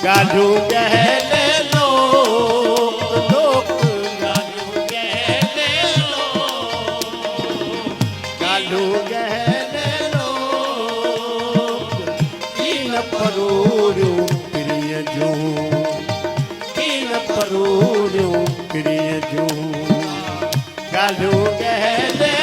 गालू गहले लोक लोक गालू गहले लोक गालू गहले लोक इन परोड़ो प्रिय जो इन परोड़ो प्रिय जो गालू गहले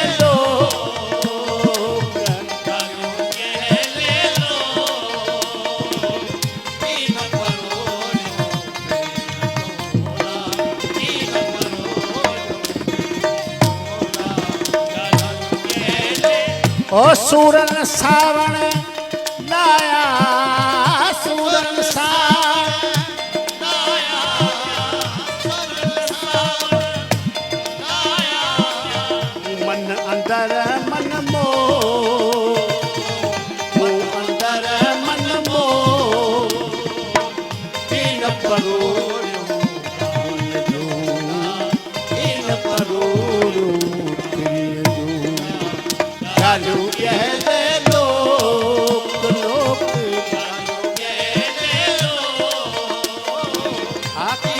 ओ सूरन सावण लाया सूरन सावण लाया मन अंदर मन मो अंदर मन मो तीन परोड़ो तीन परोड़ो गालू गहले लोक लोक गालू गहले लोक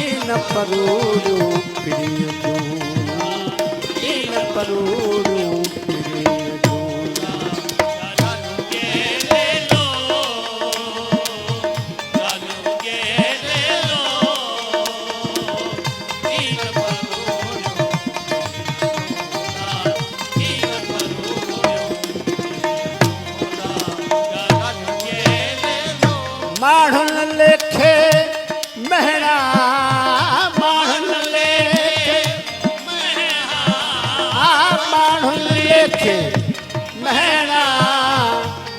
इन परोड़ो प्रिय जो इन परोड़ो प्रिय जो गालू गहले लोक गालू गहले लोक इन माढ़न लेखे महरा माढ़न लेखे माढ़न लेखे महरा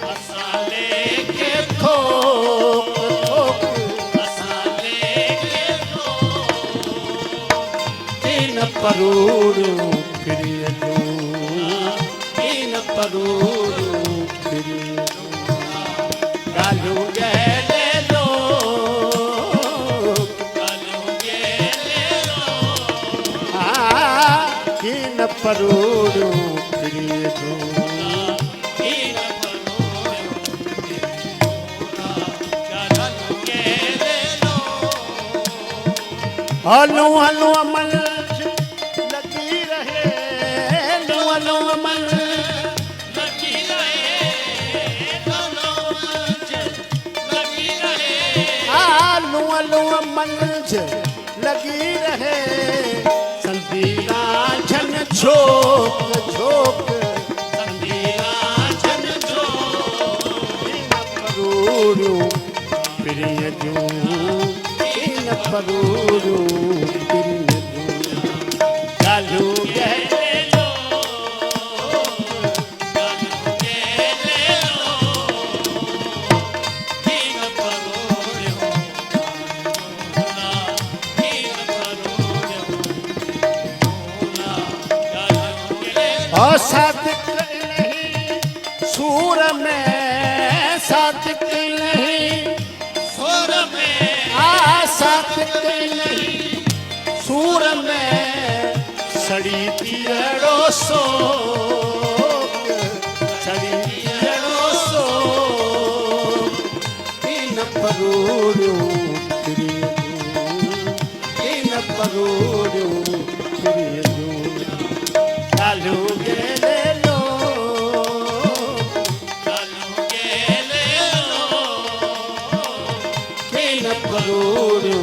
मसाले के थोक थोक मसाले के थोक तीन परोड़ो प्रिय जो तीन परोड़ो प्रिय जो गालू गहले इन परोड़ो प्रिय जो इन परोड़ो हलू हलू अमल लगी रहे हलू हलू अमल लगी रहे हलू हलू अमल लगी रहे संदीला झन झोक झोक संदीला झन झोक इन परोड़ो प्रिय जो इन परोड़ो प्रिय जो गालू गहले लोक गालू गहले लोक इन परोड़ो सादिक नहीं सूर में सादिक नहीं सूर में सादिक नहीं सूर में सड़ी पियड़ो सो सड़ी पियड़ो सो इन परोड़ो प्रिय इन परोड़ो प्रिय गालू गहले लोक गालू गहले लोक इन परोड़ो